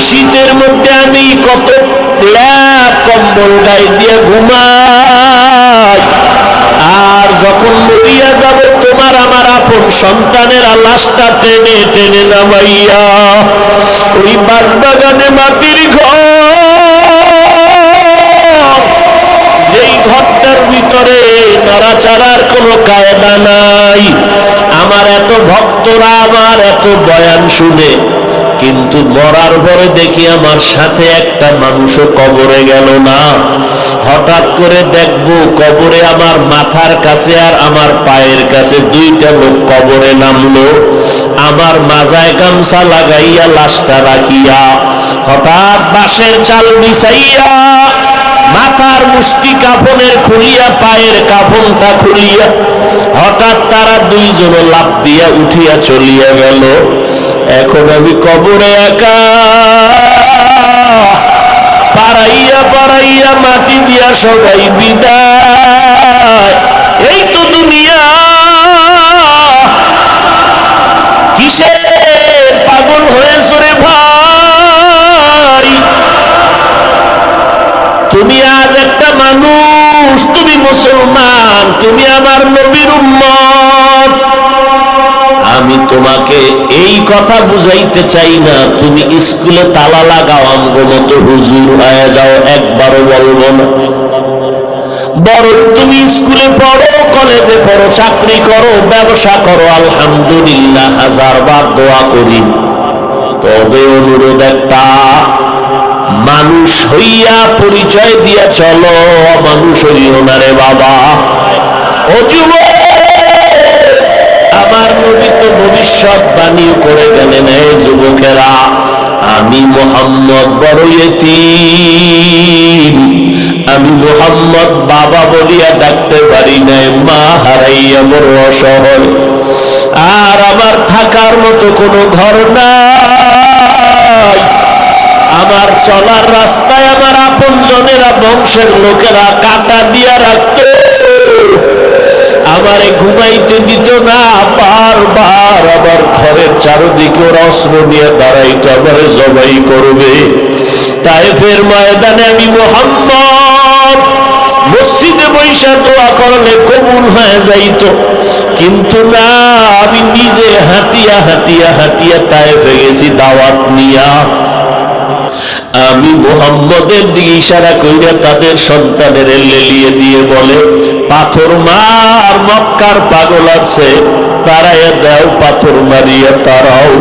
শীতের মধ্যে আমি কত ল্যাপ কম্বল গায়ে দিয়ে ঘুমাই, আর যখন মরিয়া যাব তোমার আমার আপন সন্তানেরা লাশটা টেনে টেনে নামাইয়া ওই বাঁশবাগানে মাটির ঘর, যেই ঘরটার ভিতরে নড়াচড়ার কোনো কায়দা নাই। আমার এত ভক্তরা আমার এত বয়ান শুনে, কিন্তু মরার পরে দেখি আমার সাথে একটা মানুষও কবরে গেল না। হঠাৎ করে দেখবো কবরে আমার মাথার কাছে আর আমার পায়ের কাছে দুইটা লোক কবরে নামলো। আমার মাজায় গামছা লাগাইয়া লাশটা রাখিয়া, হঠাৎ বাঁশের চাল বিছাইয়া, মাথার মুষ্টি কাফনের খুলিয়া, পায়ের কাফনটা খুলিয়া, হঠাৎ তারা দুইজন লাফ দিয়া উঠিয়া চলিয়া গেল। এখন আমি কবরে একা, পাড়াইয়া পাড়াইয়া মাটি দিয়া সবাই বিদায়। এই তো দুনিয়া, কিসের পাগল হয়েছ রে ভাই? তুমি আজ একটা মানুষ, তুমি মুসলমান, তুমি আমার নবীর উম্মত। আমি তোমাকে এই কথা বুঝাইতে চাই না তুমি স্কুলে তালা লাগাও আমগো মতো হুজুর হয়ে যাও, একবারও বলবো না। বরং তুমি স্কুলে পড়ো, কলেজে পড়ো, চাকরি করো, ব্যবসা করো, আলহামদুলিল্লাহ, হাজারবার দোয়া করি। তবে অনুরোধ একটা, মানুষ হইয়া পরিচয় দিয়া চলো, মানুষ হইও না রে বাবা। ও যুবক, আমার নবী তো ভবিষ্যৎবাণী করে গেলেন, এই যুবকেরা, আমি মুহাম্মদ বড় ইতিম, আমি মুহাম্মদ বাবা বলিয়া ডাকতে পারি নাই, মা হারাইয়া বড় অসহায়, আর আমার থাকার মতো কোনো ঘর নাই। আমার চলার রাস্তায় আমার আপনজনেরা, বংশের লোকেরা কাঁটা দিয়া রাখতো, আমারে ঘুমাইতে দিত না। বারবার আবার ঘরের চারদিকে ওরা অস্ত্র নিয়ে দাঁড়াইতো, আমারে জবাই করবে। তায়েফের ময়দানে আমি মুহাম্মদ মসজিদে বৈশা দোয়া করলে কবুল হয়ে যাইত, কিন্তু না, আমি নিজে হাঁটিয়া হাঁটিয়া হাঁটিয়া তায়েফে গেছি দাওয়াত নিয়া। আমি মুহাম্মদের দিকে ইশারা কইরা তাদের সন্তানের লেলিয়ে দিয়ে বলে, পাথর মার, মক্কার পাগল আছে, তারাইয়া দাও, পাথর মারিয়া তারাও।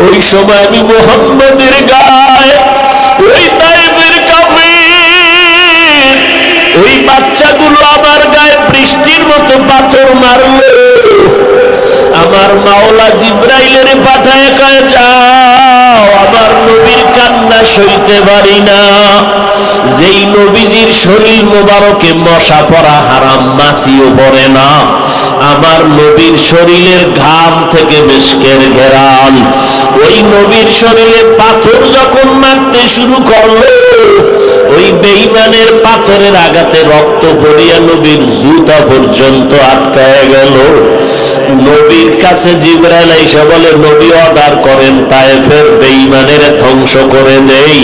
ওই সময় আমি মুহাম্মদের গায়ে ওই তায়েফের কাফির, ওই বাচ্চাগুলো আমার গায়ে বৃষ্টির মতো পাথর মারলো। আমার মাওলা জিব্রাইলের পাঠায় কয়ে, যাও, আমার নবীর কান্না সইতে পারি না। যেই নবীজির শরীর মোবারকে মশা পড়া হারাম, মাছিও পড়ে না, আমার নবীর শরীরের ঘাম থেকে মেশকের ঘেরান, ওই নবীর শরীরে পাথর যখন মারতে শুরু করলো, ওই বেঈমানের পাথরের আঘাতে রক্ত পড়িয়া নবীর জুতা পর্যন্ত আটকায় গেল। নবীর কাছে জিবরাইল আইসা বলে, নবী অর্ডার করেন, তায়েফের বেঈমানের ধ্বংস করে দেই।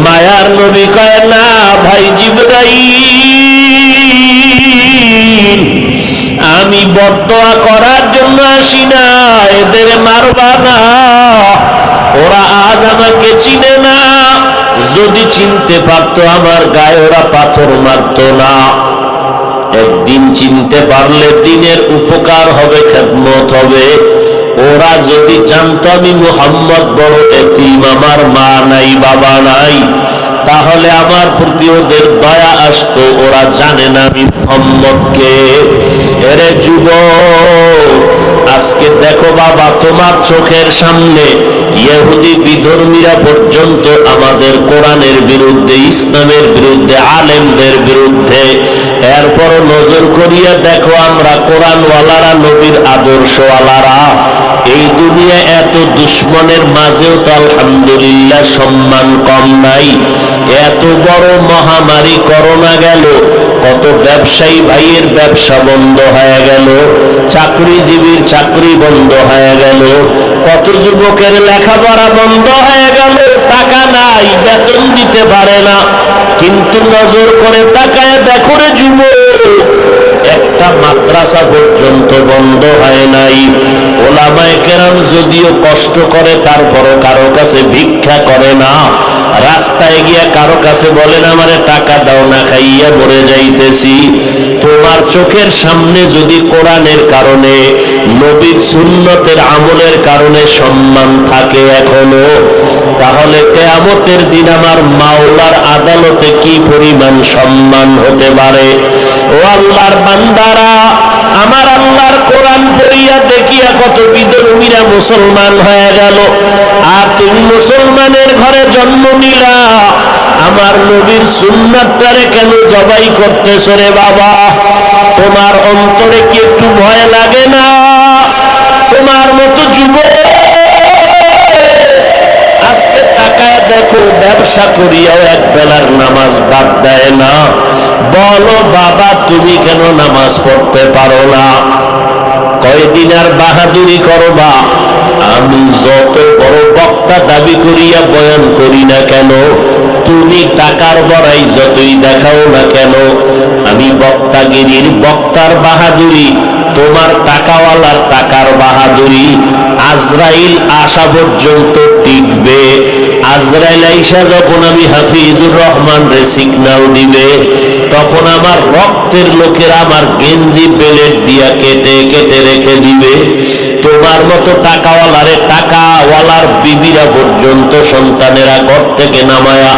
মায়ার নবী কয়, না ভাই জিবরাইল, আমি বদদোয়া করার জন্য আসি না, এদের মারবা না, ওরা আজ আমাকে চিনে না, যদি চিনতে পারতো আমার গায়ে ওরা পাথর মারতো না। একদিন চিনতে পারলে দিনের উপকার হবে, খেদমত হবে। ওরা যদি জানতো আমি মুহাম্মদ বড় এতিম, আমার মা নাই, বাবা নাই, তাহলে আমার প্রতি ওদের দয়া আসতো। ওরা জানে না আমি মুহাম্মদকে। এরে যুবক, আজকে দেখো বাবা, তোমার চোখের সামনে ইহুদি বিধর্মীরা পর্যন্ত আমাদের কোরআনের বিরুদ্ধে, ইসলামের বিরুদ্ধে, আলেমদের বিরুদ্ধে। এরপর নজর করিয়া দেখো আমরা কোরআনওয়ালারা, নবীর আদর্শওয়ালারা, এই দুনিয়া এত দুশ্মনের মাঝেও তো আলহামদুলিল্লাহ সম্মান কম নাই। এত বড় মহামারী করোনা গেল, কত ব্যবসায়ী ভাইয়ের ব্যবসা বন্ধ হয়ে গেল, চাকরিজীবীর চাকরি বন্ধ হয়ে গেল, কত যুবকের লেখাপড়া বন্ধ হয়ে গেল, টাকা নাই, বেতন দিতে পারে না, কিন্তু নজর করে তাকায় দেখো রে যুবক, একটা মাদ্রাসা পর্যন্ত বন্ধ হয় নাই। ওলামায়ে কেরাম যদিও কষ্ট করে, তারপরও কারো কাছে ভিক্ষা করে না, রাস্তায় গিয়া কারো কাছে বলেন আমারে টাকা দাও, না খাইয়া মরে যাইতেছি। তোমার চোখের সামনে যদি কোরআনের কারণে, নবীর সুন্নতের আমলের কারণে সম্মান থাকে এখনো, তাহলে কিয়ামতের দিন আমার মাওলার আদালতে কি পরিমাণ সম্মান হতে পারে। ও আল্লাহর বান্দারা, আমার আল্লাহর কোরআন পড়িয়া দেখিয়া কত বিধর্মীরা মুসলমান হয়ে গেল, আর তুমি মুসলমানের ঘরে জন্ম নিলা, আমার নবীর সুন্নাতটারে কেন জবাই করতেছো রে বাবা? তোমার অন্তরে কি একটু ভয় লাগে না? তোমার মতো যুবক আজকে তাকায় দেখো, ব্যবসা করিয়াও এক বেলার নামাজ বাদ দেয় না। বলো বাবা, তুমি কেন নামাজ পড়তে পারো না? কয়দিন আর বাহাদুরি করবা? আমি যত বড় বক্তা দাবি করিয়া বয়ান করি না কেন, তুমি টাকার বড়াই যতই দেখাও না কেন, আমি বক্তাগিরির বক্তার বাহাদুরি, তোমার টাকাওয়ালার টাকার বাহাদুরি আজরাইল আসা পর্যন্ত টিকবে। আজরাইল আইসা যখন আমি হাফিজুর রহমান রে সিগন্যাল দিবে, তখন আমার রক্তের লোকেরা আমার গেঞ্জি বেলেট দিয়া কেটে কেটে রেখে দিবে। তোমার মতো টাকাওয়ালারে, টাকাওয়ালার বিবিরা পর্যন্ত সন্তানেরা ঘর থেকে নামায়া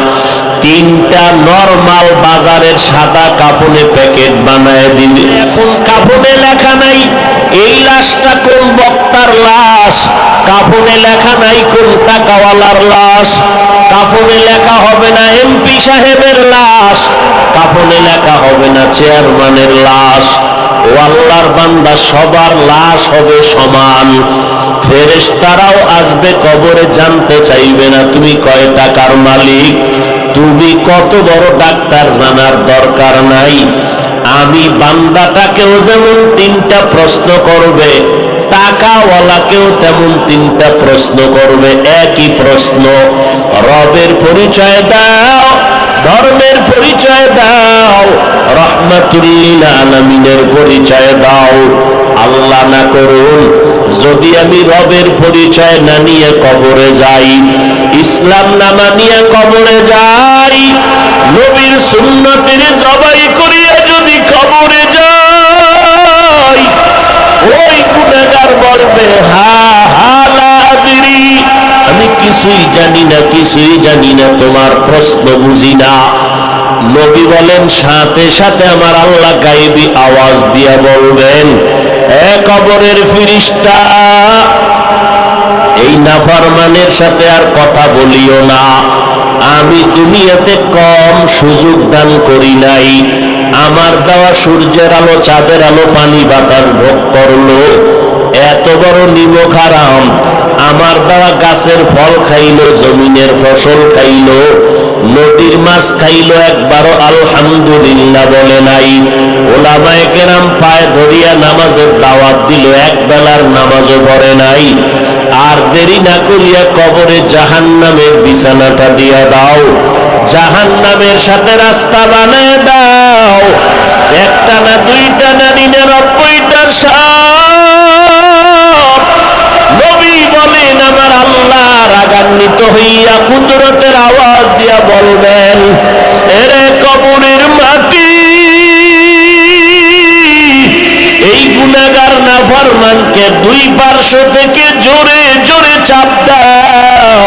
3টা নরমাল বাজারের সাদা কাপড়ে প্যাকেট বানায় দিবে। এখন কাপড়ে লেখা নাই এই লাশটা কোন বক্তার লাশ, কাপড়ে লেখা নাই কোন টাকাওয়ালার লাশ, কাপড়ে লেখা হবে না এমপি সাহেবের লাশ, কাপড়ে লেখা হবে না চেয়ারম্যানের লাশ। ও আল্লাহর বান্দা, সবার লাশ হবে সমান। ফেরেশতারাও আসবে কবরে, জানতে চাইবে না তুমি কয় টাকার মালিক, তুমি কত বড় ডাক্তার, জানার দরকার নাই। আমি বান্দাটাকেও যেমন 3টা প্রশ্ন করবে, টাকাওয়ালাকেও তেমন 3টা প্রশ্ন করবে। একই প্রশ্ন, রবের পরিচয় দাও, ধর্মের পরিচয় দাও, রহমাতুল লিল আলামিনের পরিচয় দাও। আল্লাহ না করুন, যদি আমি রবের পরিচয় না নিয়ে কবরে যাই, ইসলাম না মানিয়ে কবরে যাই, নবীর সুন্নতের জবাই করিয়া যদি কবরে যাই, ওই গুনাহগার বলবে হা হা লা আদরি, আমি কিছুই জানি না, কিছুই জানি না, তোমার প্রশ্ন বুঝি না। নবী বলেন, সাথে সাথে আমার আল্লাহ গায়েবী আওয়াজ দিয়া বলবেন, এ কবরের ফেরেশতা, এই নাফরমানের সাথে আর কথা বলিও না। আমি দুনিয়াতে কম সুযোগ দান করি নাই, আমার দেওয়া সূর্যের আলো, চাঁদের আলো, পানি বাতাস ভোগ করলো, এত বড় নিমক হারাম, আমার দেওয়া গাছের ফল খাইলো, জমিনের ফসল খাইলো, নদীর মাছ খাইলো, একবারও আলহামদুলিল্লাহ বলে নাই। ওলামায়ে কেরাম পায়ে ধরিয়া নামাজের দাওয়াত দিল, এক বেলার নামাজও পড়ে নাই। আর দেরি না করিয়া কবরে জাহান্নামের বিছানাটা দিয়া দাও, জাহান্নামের সাথে রাস্তা বানায় দাও। একটা না, 2টা না, 99টা সাপ। নবী বলেন, আমার আল্লাহ রাগান্বিত হইয়া কুদরতের আওয়াজ দিয়া বলবেন, এরে কবরের মাটি, এই গুনাহগার নাফরমানকে 2 পার্শ্ব থেকে জোরে জোরে চাপ দাও।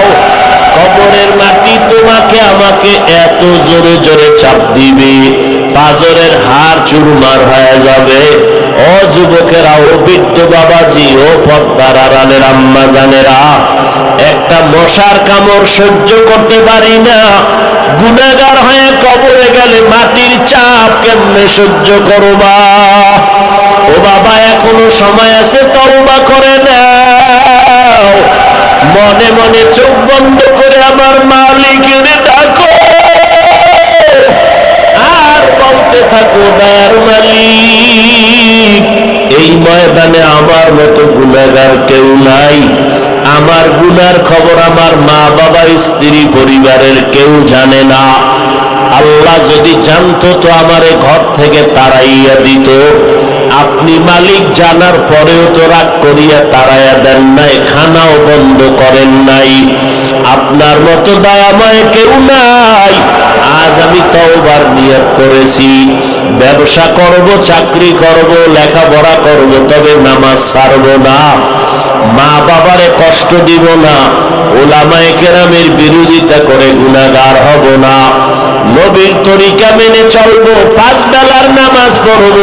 কবরের মাটি তোমাকে আমাকে এত জোরে জোরে চাপ দিবে, পাজরের হাড় চুরমার হয়ে যাবে। ও যুবকেরা, ও বৃদ্ধ বাবাজি, ও পর্দার আড়ালের আম্মা জানেরা, একটা মশার কামড় সহ্য করতে পারি না, গুনাহগার হয়ে কবরে গেলে মাটির চাপ কেমনে সহ্য করবা? ও বাবা, এখনো সময় আছে, তওবা করে নাও। মনে মনে চোখ বন্ধ করে আমার মালিকের ডাকো, আর বলতে থাকো, দয়ার মালিক, এই ময়দানে আমার মতো গুনাহগার কেউ নাই, আমার গুনার খবর আমার মা বাবা স্ত্রী পরিবারের কেউ জানে না। আল্লাহ যদি জানতো তো আমারে ঘর থেকে তাড়াইয়া দিত। আপনি মালিক জানার পরেও তো রাগ করিয়া তাড়াইয়া দেন নাই, খানাও বন্ধ করেন নাই। আপনার মতো দয়াময় কেউ নাই। আজ আমি তওবার নিয়ত করেছি, ব্যবসা করব, চাকরি করব, লেখাপড়া করব, তবে নামাজ ছাড়ব না, মা বাবারে কষ্ট দিব না, উলামায়ে কেরামের বিরোধিতা করে গুনাহগার হব না, নবীর তরিকা মেনে চলব, 5 বেলার নামাজ পড়ব,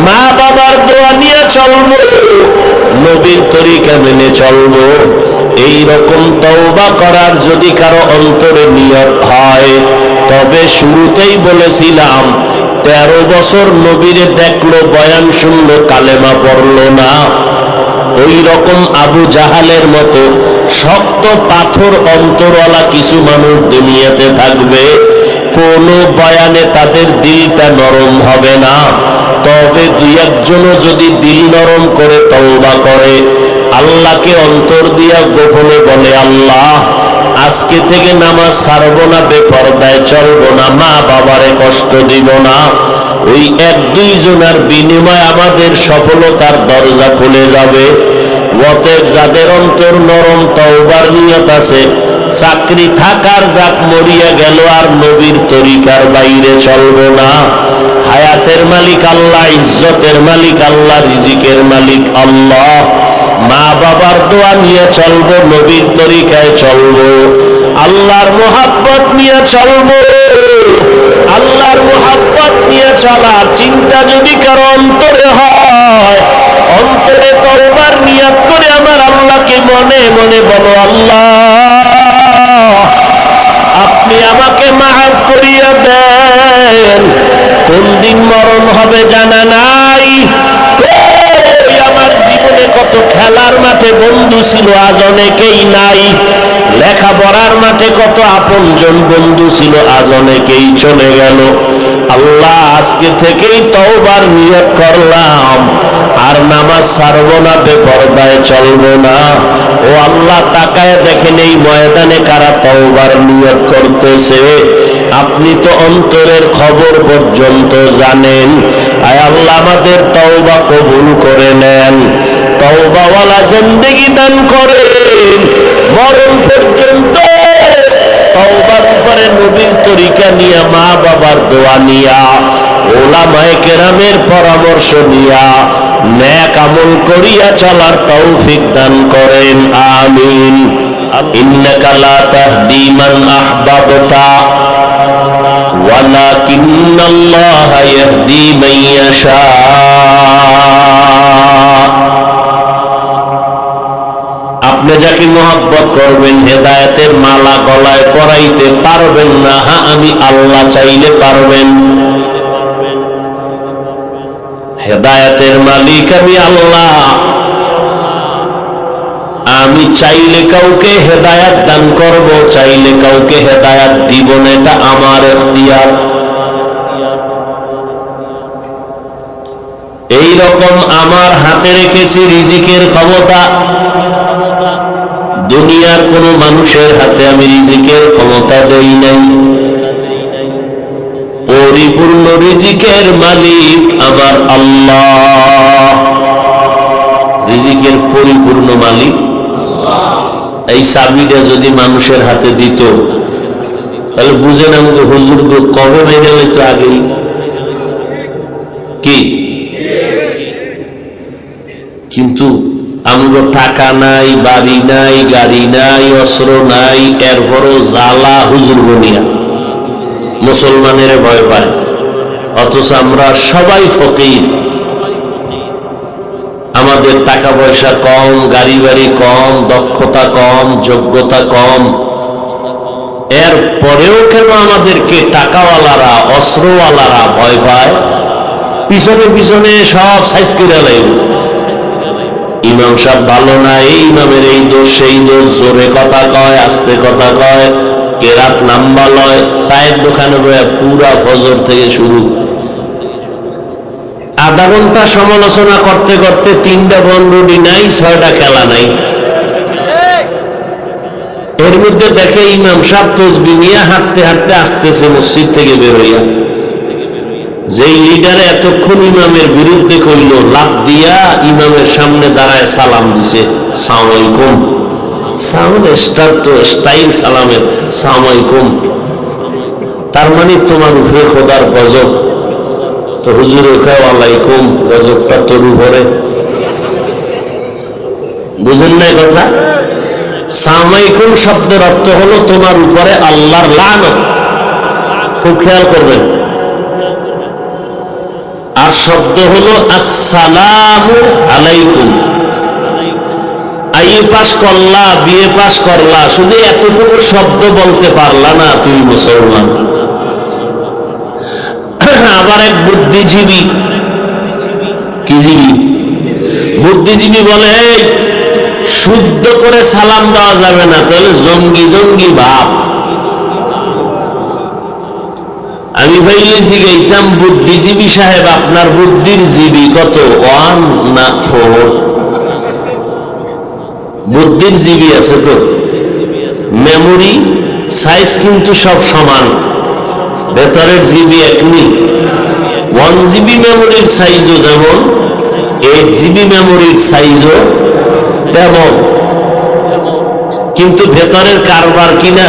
মা বাবার দোয়া নিয়ে চলব, নবীর তরিকা মেনে চলব। এই রকম তওবা করার যদি কারো অন্তরে নিয়ত হয়, তবে শুরুতেই বলেছিলাম 13 বছর নবীরে দেখলো, বয়ান শুনলো, কালেমা পড়লো না, ওই রকম আবু জাহালের মতো শক্ত পাথর অন্তরওয়ালা কিছু মানুষ দুনিয়াতে থাকবে। কোন বয়ানে তাদের দিলটা নরম হবে না। তবে 2-1জনও যদি দিল নরম করে তওবা করে, আল্লাহকে অন্তর দিয়া গোপনে বলে, আল্লাহ আজকে থেকে নামাজ ছাড়ব না, বেপরদায় চলব না, মা বাবারে কষ্ট দিব না, ওই 1-2 জনের বিনিময়ে আমাদের সফলতার দরজা খুলে যাবে। অতএব যাদের অন্তর নরম, তওবার নিয়ত আছে, চাকরি থাকার যাক, মরিয়া গেল, আর নবীর তরিকার বাইরে চলব না। হায়াতের মালিক আল্লাহ, ইজ্জতের মালিক আল্লাহ, রিজিকের মালিক আল্লাহ। মা বাবার দোয়া নিয়ে চলব, নবীর তরিকায় চলব, আল্লাহর মুহাব্বত নিয়ে চলব। আল্লাহর মুহাব্বত নিয়ে চলার চিন্তা যদি কারো অন্তরে হয়, অন্তরে তওবার নিয়ত করে আমার আল্লাহকে মনে মনে বলো, আল্লাহ আপনি আমাকে মাফ করিয়া দেন। কোন দিন মরণ হবে জানা নাই। আমার জীবনে কত খেলার মাঠে বন্ধু ছিল, আজ অনেকেই নাই। লেখাপড়ার মাঠে কত আপনজন বন্ধু ছিল, আজ অনেকেই চলে গেল। আল্লাহ আজকে থেকেই তওবার নিয়ত করলাম, আর নামাজ ছাড়ব না, বেপরদায় চলব না। ও আল্লাহ, তাকায় দেখেন এই ময়দানে কারা তওবার নিয়ত করতেছে। আপনি তো অন্তরের খবর পর্যন্ত জানেন। আয় আল্লাহ, আমাদের তওবা কবুল করে নেন, তওবাওয়ালা জিন্দেগি দান করেন, মরণ পর্যন্ত তওবার উপরে নবীর তরিকা নিয়া, মা বাবার দোয়া নিয়া, উলামায়ে কেরামের পরামর্শ নিয়া নেক আমল করিয়া চলার তৌফিক দান করেন, আমিন। ইন্নাকা লা তাহদি মান আহবাবতা ওয়ালাকিন্নাল্লাহা ইয়াহদি মান ইয়াশা। আপনি যাকে মহব্বত করবেন, হেদায়েতের মালা গলায় পরাইতে পারবেন না। হ্যাঁ, আমি আল্লাহ চাইলে পারবেন। হেদায়েতের মালিক আমি আল্লাহ। আমি চাইলে কাউকে হেদায়েত দান করব, চাইলে কাউকে হেদায়েত দিব না, এটা আমার ইখতিয়ার। এই রকম আমার হাতে রেখেছি রিজিকের ক্ষমতা। দুনিয়ার কোন মানুষের হাতে আমি রিজিকের ক্ষমতা দেই নাই। পরিপূর্ণ রিজিকের মালিক আমার আল্লাহ। রিজিকের পরিপূর্ণ মালিক এই চাবিটা যদি মানুষের হাতে দিত, তাহলে বুঝেন আমাকে হুজুর কবে মেরে হইতো আগেই। কি কিন্তু আমাদের টাকা নাই, বাড়ি নাই, গাড়ি নাই, অস্ত্র নাই, এরপরও জ্বালা হুজুর গনিয়া মুসলমানের ভয় পায়। অথচ আমরা সবাই ফকির, আমাদের টাকা পয়সা কম, গাড়ি বাড়ি কম, দক্ষতা কম, যোগ্যতা কম। এরপরেও কেন আমাদেরকে টাকাওয়ালারা, অস্ত্রওয়ালারা ভয় পায়? পিছনে পিছনে সব সাইজ করে লাগবে। ইমাম সাহেব ভালো না, এই ইমামের এই দোষ, সেই দোষ, জোরে কথা কয়, আস্তে কথা কয়, কেরাত নাম্বা লয়, চায়ের দোকানে বয়ে পুরা ফজর থেকে শুরু। আধা ঘন্টা সমালোচনা করতে করতে 3টা বনরুটি নাই, 6টা খেলা নাই। এর মধ্যে দেখে ইমাম সাহেব তসবিহ নিয়ে হাঁটতে হাঁটতে আসতেছে মসজিদ থেকে বের হইয়া। যেই লিডারে এতক্ষণ ইমামের বিরুদ্ধে কইল, লাফ দিয়া ইমামের সামনে দাঁড়ায় সালাম দিছে, সালাম আলাইকুম। সালাম স্টাইল সালামের, সালাম আলাইকুম। তার মানে তোমার উপরে খোদার গজব। তো হুজুর কয় ওয়ালাইকুম, গজবটা তোর উপরে। বুঝেন না কথা? সালাম আলাইকুম শব্দের অর্থ হলো তোমার উপরে আল্লাহর লানত। খুব খেয়াল করবেন। আর শব্দ হলো আসসালামু আলাইকুম। আইএ পাস করলা, বিএ পাস করলা, শুধু এতটুকু শব্দ বলতে পারলা না তুমি মুসলমান। আবার এক বুদ্ধিজীবী, কি জীবী? বুদ্ধিজীবী বলে, এই শুদ্ধ করে সালাম দেওয়া যাবে না, তাহলে জঙ্গি জঙ্গি ভাব। আমি ভাইলে জিজ্ঞাইতাম, বুদ্ধিজীবী সাহেব আপনার বুদ্ধির জীবী কত, 1 না 4? বুদ্ধির জীবী আছে তো, মেমোরি সাইজ কিন্তু সব সমান, ভেতরের জিবি একনি। 1 জিবি মেমোরির সাইজও যেমন, 8 জিবি মেমোরির সাইজও তেমন, কিন্তু ভেতরের কারবার কিনা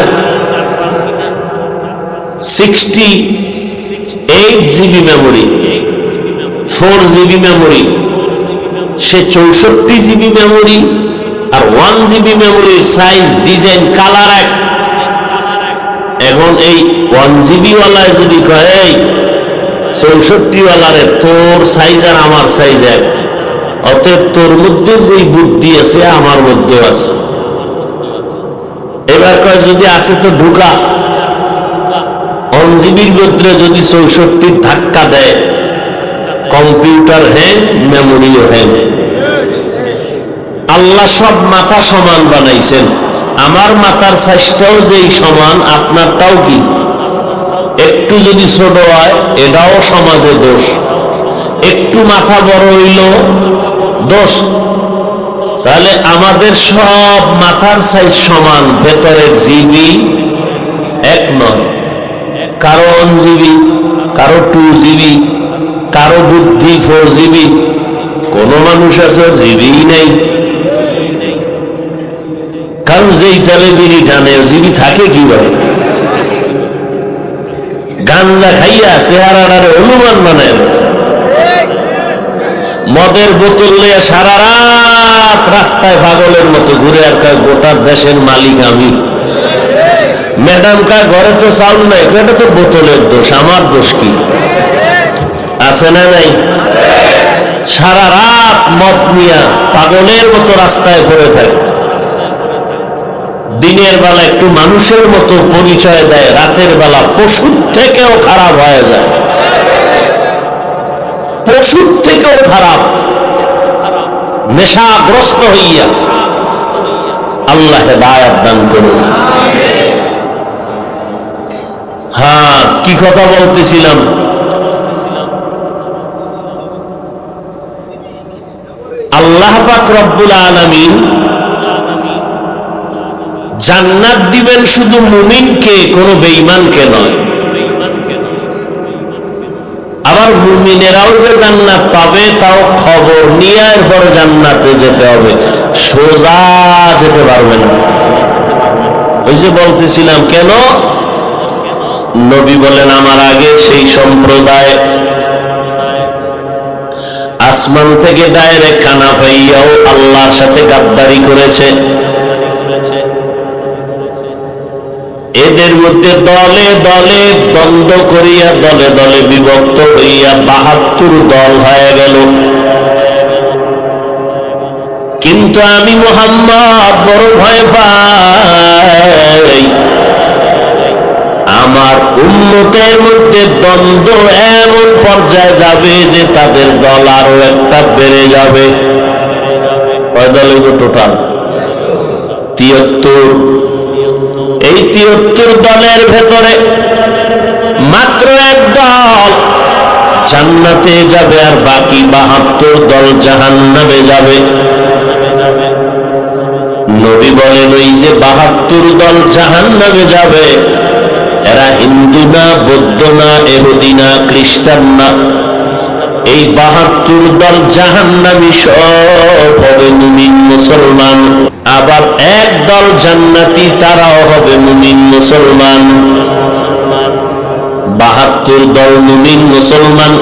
68 জিবি মেমোরি, 4 জিবি মেমোরি, সে 64 জিবি মেমোরি। আর 1 জিবি মেমোরির সাইজ, ডিজাইন, কালার এক। এখন এই 1 জিবি ওয়ালায় যদি কয় 64 ওয়ালারে তোর সাইজ আর আমার সাইজ এক, অতএব তোর মধ্যে যে বুদ্ধি আছে আমার মধ্যে আছে। এবার কয় যদি আছে তো ঢুকা। 1 জিবির মধ্যে যদি 64 ধাক্কা দেয়, কম্পিউটার হ্যাং, মেমোরিও হ্যাং। আল্লাহ সব মাথা সমান বানাইছেন, আমার মাথার সাইজটাও যেই সমান, আপনারটাও কি একটু যদি ছোট হয় এটাও সমাজে দোষ, একটু মাথা বড় হইল দোষ। তাহলে আমাদের সব মাথার সাইজ সমান, ভেতরের জিবি এক নয়। কারো 1 জিবি, কারো 2 জিবি, কারো বুদ্ধি 4 জিবি, কোন মানুষ আছে জিবি নেই। কারণ যেই তালে বিড়ি টানে জিবি থাকে কিভাবে? গাঞ্জা খাইয়া চেহারাটারে অনুমান বানায়, মদের বোতল নিয়ে সারা রাত রাস্তায় পাগলের মতো ঘুরে, আর গোটা দেশের মালিক আমি। ম্যাডাম কার ঘরে তো চাউল নাই, এটা তো বোতলের দোষ, আমার দোষ কি? আছে না নাই? সারা রাত মদ নিয়া পাগলের মতো রাস্তায় পড়ে থাকে। দিনের বেলা একটু মানুষের মতো পরিচয় দেয়, রাতের বেলা পশুর থেকেও খারাপ হয়ে যায়, পশুর থেকেও খারাপ, নেশাগ্রস্ত হইয়া। আল্লাহ হেদায়েত দান করুন। হ্যাঁ, কি কথা বলতেছিলাম? আল্লাহ পাক রব্বুল আলামিন জান্নাত দিবেন শুধু মুমিনকে, কোনো বেঈমানকে নয়। আবার মুমিনেরাও যে জান্নাত পাবে তাও খবর নিয়ে এরপরে জান্নাতে যেতে হবে, সোজা যেতে পারবে না। ওই যে বলতেছিলাম, কেন? নবী বলেন আমার আগে সেই সম্প্রদায় আসমান থেকে ডাইরেক্ট খানা পাইয়াও আল্লাহর সাথে গাদ্দারি করেছে। এদের মধ্যে দলে দলে দ্বন্দ্ব করিয়া, দলে দলে বিভক্ত হইয়া 72 দল হয়ে গেল। কিন্তু আমি মুহাম্মদ বড় ভয় পাই, আমার উম্মতের মধ্যে দ্বন্দ্ব এমন পর্যায়ে যাবে যে তাদের দল আরো একটা বেড়ে যাবে। কয় দল হইব টোটাল? 73। এই 73 দলের ভেতরে মাত্র এক দল জান্নাতে যাবে, আর বাকি 72 দল জাহান্নামে যাবে। নবী বলেন ওই যে ৭২ দল জাহান্নামে যাবে, এরা হিন্দু না, বৌদ্ধ না, ইহুদি না, খ্রিস্টান না। এই ৭২ দল জাহান্নামী সব হবে মুমিন মুসলমান। আবার এক দল জান্নাতি, তারাও হবে মুমিন মুসলমান। ৭২ দল মুমিন মুসলমান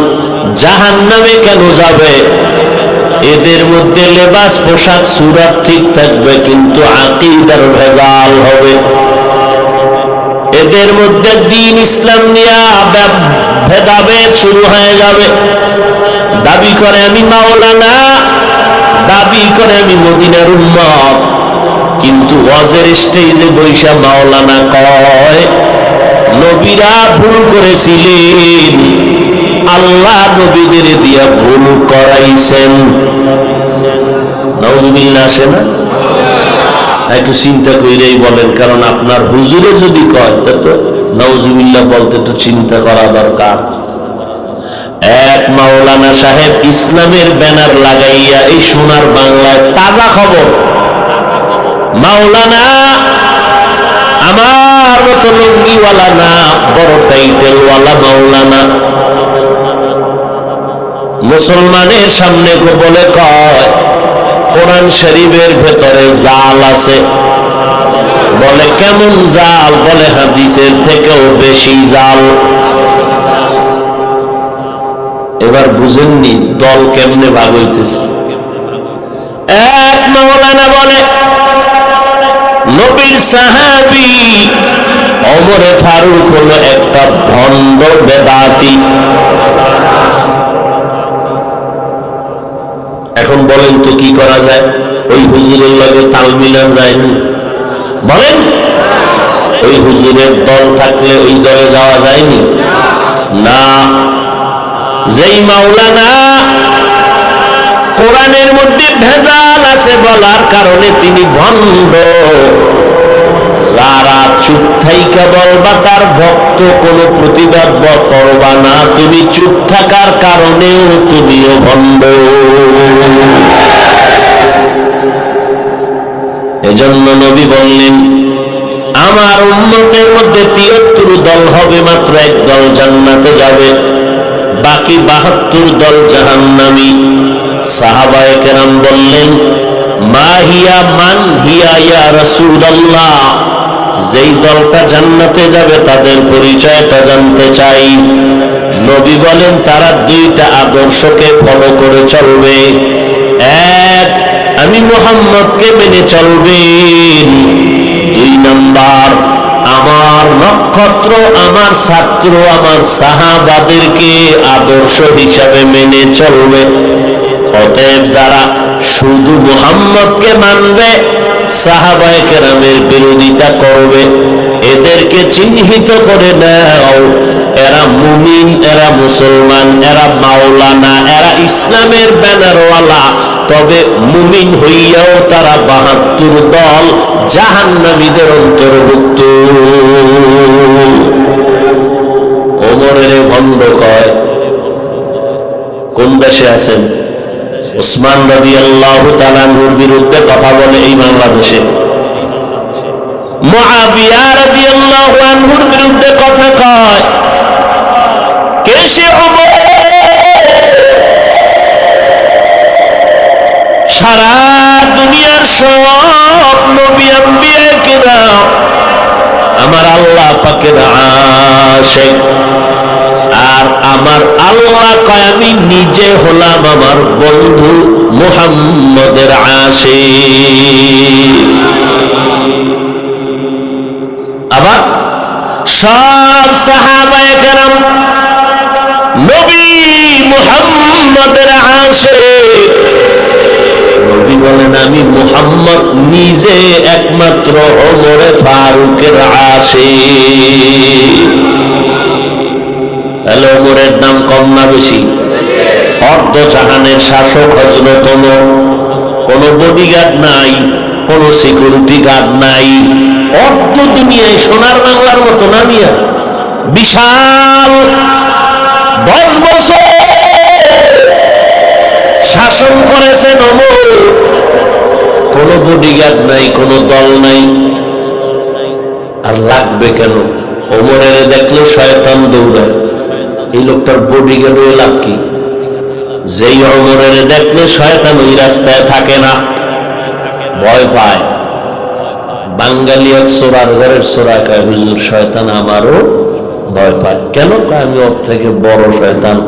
জাহান্নামে কেন যাবে? এদের মধ্যে লেবাস পোশাক সুরাত ঠিক থাকবে, কিন্তু আকীদার ভেজাল হবে। এদের মধ্যে দ্বীন ইসলাম নিয়ে ভেদাভেদ শুরু হয়ে যাবে। দাবি করে আমি মাওলানা, দাবি করে আমি মদিনার উম্মত, কিন্তু ওয়াজের স্টেজে বৈশা মাওলানা কয়। নবীরা ভুল করেছিলেন, আল্লাহ নবীদের দিয়া ভুল করাইছেন। নাউজুবিল্লাহ আসে না? একটু চিন্তা করেই বলেন, কারণ আপনার হুজুরে যদি কয় তো নাউজুবিল্লাহ বলতে তো চিন্তা করা দরকার। এক মাওলানা সাহেব ইসলামের ব্যানার লাগাইয়া এই সোনার বাংলায় তাজা খবর, মাওলানা আমার মতো লুঙ্গিওয়ালা না, বড় টাইটেলওয়ালা মাওলানা, মুসলমানের সামনে বলে কয় কোরআন শরীফের ভেতরে জাল আছে। বলে কেমন জাল? বলে হাদিসের থেকেও বেশি জাল। এবার বুঝেননি দল কেমনে ভাগ হইতেছে। এক মাওলানা বলে নবীর সাহাবী ওমরে ফারুক হলো একটা ভণ্ড বেদাতি। এখন বলেন তো কি করা যায়? ওই হুজুরের লগে তাল মিলান যায়নি? বলেন, ওই হুজুরের দল থাকলে ওই দলে যাওয়া যায়নি? না। যেই মাওলানা কোরআনের মধ্যে ভেজাল আছে বলার কারণে তিনি ভণ্ড, যারা চুপ থাইকা বলবা তার ভক্ত, কোনো প্রতিবাদ করবা না, তুমি চুপ থাকার কারণেও তুমিও ভণ্ড। এজন্য নবী বললেন আমার উম্মতের মধ্যে ৭৩ দল হবে, মাত্র এক দল জান্নাতে যাবে, বাকি ৭২ দল জাহান্নামী। সাহাবায়ে কেরাম বললেন মা হিয়া মান হিয়া ইয়া রাসূলুল্লাহ, যেই দলটা জান্নাতে যাবে তাদের পরিচয়টা জানতে চাই। নবী বলেন তারা 2টা আদর্শকে ফলো করে চলবে। এক, আমি মুহাম্মদকে মেনে চলবেন। 2 নাম্বার, আমার নক্ষত্র, আমার ছাত্র, আমার সাহাবাদেরকে আদর্শ হিসাবে মেনে চলবে। অতএব যারা শুধু মুহাম্মদকে মানবে, সাহাবায়ে কেরামের বিরোধিতা করবে, এদেরকে চিহ্নিত করে নাও, এরা মুমিন, এরা মুসলমান, এরা মাওলানা, এরা ইসলামের ব্যানারওয়ালা। তবে মুমিন হইয়াও তারা ৭২ দল জাহান্নামীদের অন্তর্ভুক্ত। ওমরের ভণ্ড কয়। কোন দেশে আছেন? উসমান রাদিয়াল্লাহু তাআলা আনহুর বিরুদ্ধে কথা বলে এই বাংলাদেশে। মুআবিয়া রাদিয়াল্লাহু আনহুর বিরুদ্ধে কথা কয়। কে সে ওমর? সারা দুনিয়ার সব নবী আম্বিয়া কিরাম আমার আল্লাহ পাকের আশিক, আর আমার আল্লাহ কয় আমি নিজে হলাম আমার বন্ধু মুহাম্মদের আশিক। আবার সব সাহাবায়ে কেরাম নবী মুহাম্মদের আশিক। নবী বলেন আমি মুহাম্মদ নিজে একমাত্র ওমরে ফারুকের আশিক। তাহলে ওমরের নাম কম না বেশি? অর্ধ জাহানের শাসক হযরত ওমর, কোনো বডিগার্ড নাই, কোনো সিকিউরিটি গার্ড নাই, অর্ধ দুনিয়ায় সোনার বাংলার মতো না মিয়া, বিশাল 10 বছর শাসন করেছেন ওমর। কোনো বডিগার্ড নাই, কোনো দল নাই, আর লাগবে কেন? ওমরের দেখলে শয়তান দৌড়ায়, এই লোকটার বডিগার্ড হয়ে লাভ কি? যেই ওমরের দেখলে শয়তান ওই রাস্তায় থাকে না, ভয় পায়। বাঙালি এক সোরার ঘরের সোরা কয়, হুজুর শয়তান আমারও ভয় পায়। কেন? আমি ওর থেকে বড় শয়তান।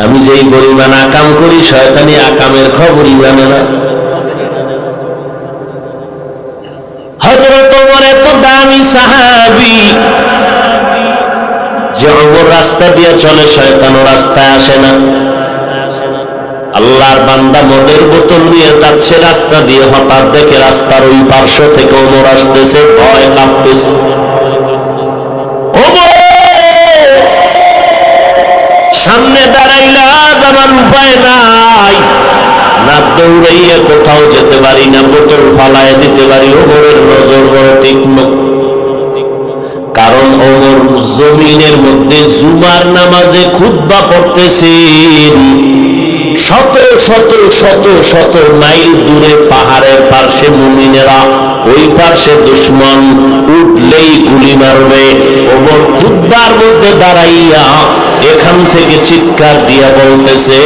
আমি যেই পরিমাণ আকাম করি, শয়তানি আকামের খবরই জানে না। হযরত ওমর এত দামি সাহাবী যে ওমর রাস্তা দিয়ে চলে, শয়তানও রাস্তায় আসে না। আল্লাহর বান্দা মদের বোতল নিয়ে যাচ্ছে রাস্তা দিয়ে, হঠাৎ দেখে রাস্তার ওই পার্শ্ব থেকে ওমর আসতেছে, ভয় কাঁপতেছে। সামনে দাঁড়াইলা আমার উপায় নাই, না দৌড়াইয়া কোথাও যেতে পারি, না বোতল ফালায় দিতে পারি। ওমরের নজর বড় তীক্ষ্ণ, কারণ ওমর জমিনের মধ্যে জুমার নামাজে খুতবা পড়তেছেন। শত শত শত শত মাইল দূরে পাহাড়ের পার্শ্বে মুমিনেরা, ওই পার্শ্বে দুশমন উঠলেই গুলি মারবে। ওমর খুতবার মধ্যে দাঁড়াইয়া এখান থেকে চিৎকার দিয়া বলতেছে,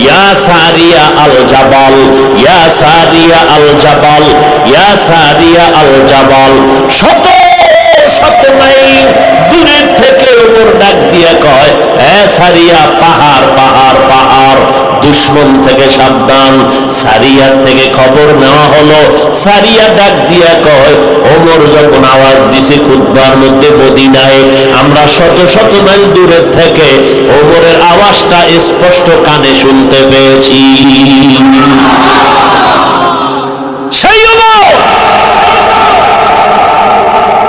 ইয়া সারিয়া আল জাবাল, ইয়া সারিয়া আল জাবাল, ইয়া সারিয়া আল জাবাল। শত শত মাইল দূরের থেকে ওমর ডাক দিয়া কয়, এ সারিয়া, পাহাড় পাহাড় পাহাড়, দুশমন থেকে সাবধান। সারিয়ার থেকে খবর নেওয়া হলো। সারিয়া ডাক দিয়া কয়, ওমর যখন আওয়াজ দিছে খুতবার মধ্যে মদিনায়, আমরা শত শত মাইল দূরের থেকে ওমরের আওয়াজটা স্পষ্ট কানে শুনতে পেয়েছি। সেই ওমর,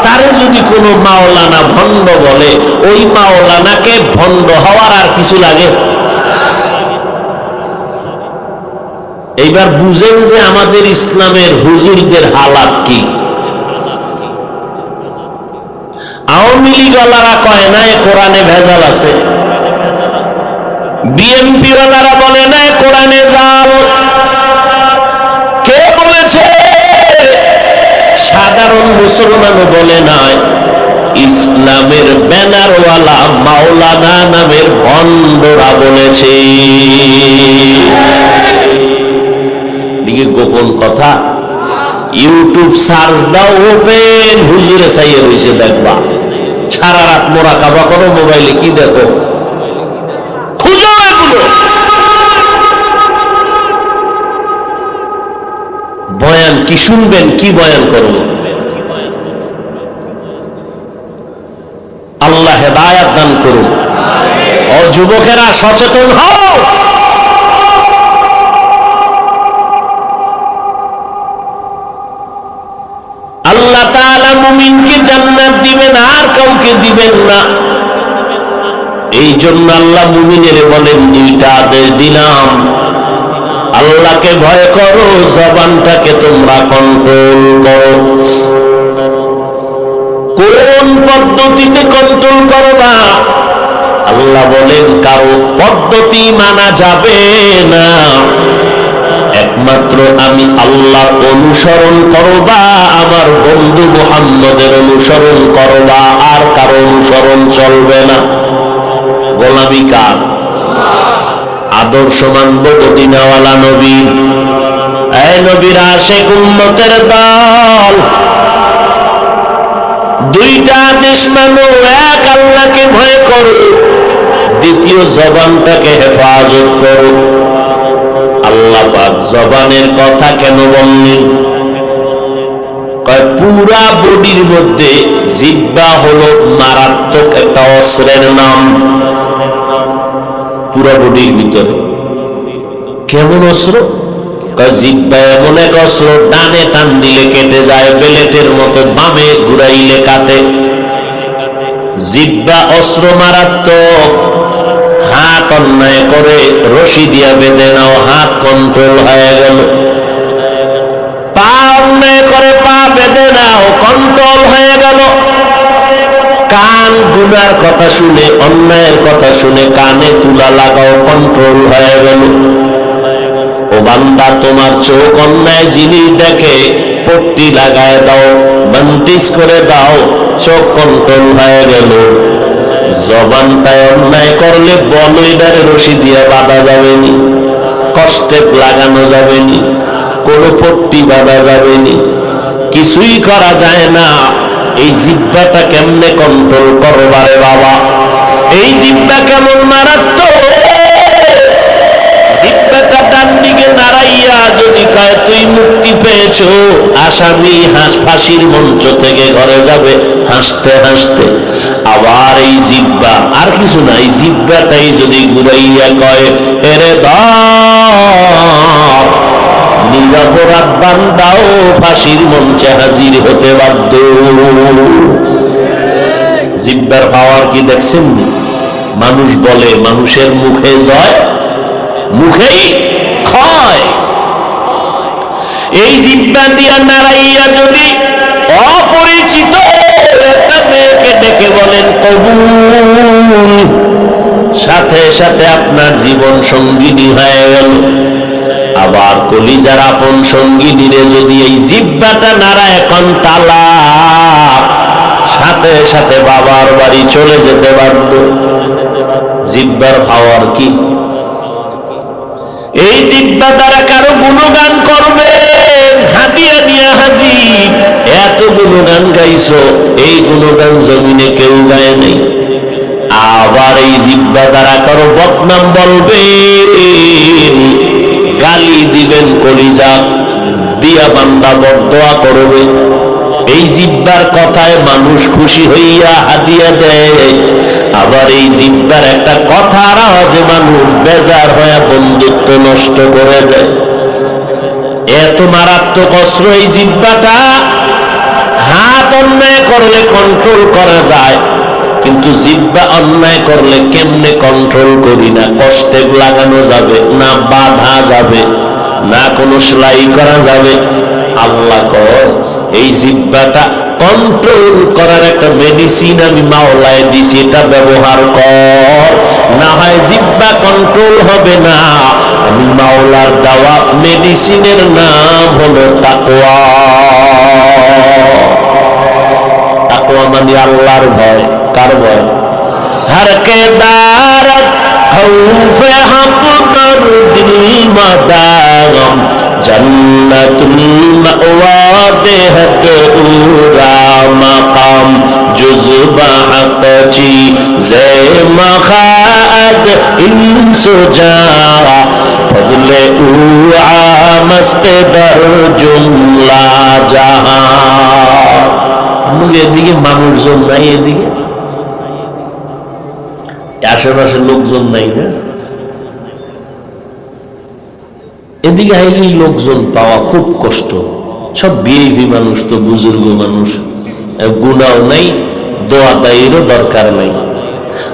তারে যদি কোনো মাওলানা ভণ্ড বলে, ওই মাওলানাকে ভণ্ড হওয়ার আর কিছু লাগে? এইবার বুঝেন যে আমাদের ইসলামের হুজুরদের হালাত কি। আওয়ামী লীগ ওয়ালারা কয় না কোরআনে ভেজাল আছে, বিএনপি ওয়ালারা বলে না কোরআনে জাল। কে বলেছে? সাধারণ মুসলমানও বলে নাই, ইসলামের ব্যানারওয়ালা মাওলানা নামের ভণ্ডরা বলেছে। গোপন কথা, ইউটিউব সার্চ দাও, ওপেন, হুজুরে চাইয়ে রয়েছে, দেখবা। সারা রাত মোরা খাবা করো, মোবাইলে কি দেখো, খুঁজো এগুলো। বয়ান কি শুনবেন, কি বয়ান করবো? আল্লাহ হেদায়াত দান করুন। ও যুবকেরা, সচেতন হও। আল্লাহ তাআলা মুমিনকে জান্নাত দিবেন, আর কাউকে দিবেন না। এই জন্য আল্লাহ মুমিনের বলেন, দুইটা আদেশ দিলাম। আল্লাহকে ভয় করো, জবানটাকে তোমরা কন্ট্রোল করো। কোন পদ্ধতিতে কন্ট্রোল করবা? আল্লাহ বলেন, কারো পদ্ধতি মানা যাবে না, একমাত্র আমি আল্লাহ অনুসরণ করবা, আমার বন্ধু মুহাম্মদের অনুসরণ করবা, আর কারো অনুসরণ চলবে না। গোলামি কার? আদর্শ মানব মদিনাওয়ালা নবী। এই নবীর আশিক উম্মতের দল, দুইটা আদেশ মানো, এক আল্লাহকে ভয় করো, দ্বিতীয় জবানটাকে হেফাজত করো। আল্লাহ পাক জবানের কথা কেন বললেন? পুরা বডির মধ্যে জিহ্বা হলো মারাত্মক একটা অস্ত্রের নাম। পুরা বডির ভিতরে কেমন অস্ত্র? জিহ্বা এমন এক অস্ত্র, ডানে টান দিলে কেটে যায় বেলেটের মতো, বামে ঘুরাইলে কাটে। জিহ্বা অস্ত্র মারাত্মক। হাত অন্যায় করে রশি দিয়া বেঁধে নাও, হাত কন্ট্রোল হয়ে গেল। পা অন্যায় করে পা বেঁধে নাও, কন্ট্রোল হয়ে গেল। কান গুনার কথা শুনে, অন্যায়ের কথা শুনে কানে তুলা লাগাও, কন্ট্রোল হয়ে গেল। ও বান্দা, তোমার চোখ অন্যায় জিনিস দেখে, পট্টি লাগায় দাও, বান্টিস করে দাও, চোখ কন্ট্রোল হয়ে গেল। জবানটায় অন্যায় করলে বলইদারে রশি দিয়ে বাঁধা যাবেনি, কষ্টে লাগানো যাবেনি, কোনো পট্টি বাঁধা যাবেনি, কিছুই করা যায় না। এই জিহ্বাটা কেমনে কন্ট্রোল করবারে বাবা? এই জিহ্বা কেমন মারাত্মক! জিহ্বাটা ডান দিকে নাড়াইয়া যদি কয় তুই মুক্তি পেয়েছো, আসামি ফাঁসির মঞ্চ থেকে ঘরে যাবে হাসতে হাসতে। আবার এই জিহ্বা আর কিছু না, এই জিহ্বাটাই যদি ঘুরাইয়া কয় এরে ধর, নিরপরাধ বান্দাও ফাঁসির মঞ্চে হাজির হতে বাধ্য। জিহ্বার পাওয়ার কি দেখছেন? মানুষ বলে মানুষের মুখে জয়, মুখেই ক্ষয়। এই জিহ্বা দিয়া নাড়াইয়া যদি অপরিচিত একটা মেয়েকে ডেকে বলেন কবুল, সাথে সাথে আপনার জীবন সঙ্গিনী হয়ে গেল। আবার কলিজার আপন সঙ্গিনীরে যদি এই জিহ্বাটা নাড়ায় এখন তালাক, সাথে সাথে বাবার বাড়ি চলে যেতে বাধ্য। জিহ্বার পাওয়ার কি? এই জিহ্বা দ্বারা কারো গুণগান করবেন, হাতিয়া নিয়ে হাজির, এত গুণগান গাইছো, এই গুণগান জমিনে কেউ গায় নেই। আবার এই জিহ্বা দ্বারা কারো বদনাম বলবেন, গালি দিবেন, কলিজা দিয়া বান্দা বদদোয়া করবে। এই জিহ্বার কথায় মানুষ খুশি হইয়া হাদিয়া দেয়, আবার এই জিহ্বার একটা কথার আওয়াজে মানুষ বেজার হইয়া বন্ধুত্ব নষ্ট করে দেয়। এত মারাত্মক অস্ত্র এই জিহ্বাটা। হাত অন্যায় করলে কন্ট্রোল করা যায়, কিন্তু জিহ্বা অন্যায় করলে কেমনে কন্ট্রোল করি না। কষ্টে লাগানো যাবে না, বাঁধা যাবে না, কোনো সেলাই করা যাবে। আল্লাহ কয় এই জিহ্বাটা কন্ট্রোল করার একটা মেডিসিন আমি মাওলায় দিছি, এটা ব্যবহার কর, না হয় জিহ্বা কন্ট্রোল হবে না। আমি মাওলার দেওয়া মেডিসিনের নাম হলো তাকওয়া। তাকওয়া মানে আল্লাহর ভয়। কার ভয়? हर के दारत खौफे हक कर दिल मदागम जन्नतुल मअवा देहत उरा मकाम जुज़बा हक ची ज़े मखाज इंसु जा फजले उआ मस्त दर जुमला जहां। मुझे एदिके মানুষজন নাই, এদিকে আশেপাশের লোকজন নাই না, এদিকে আইলেই লোকজন পাওয়া খুব কষ্ট। সব বিএপি মানুষ, তো বুজুর্গ মানুষ, গুনাও নাই, দোয়া দায়েরও দরকার নাই।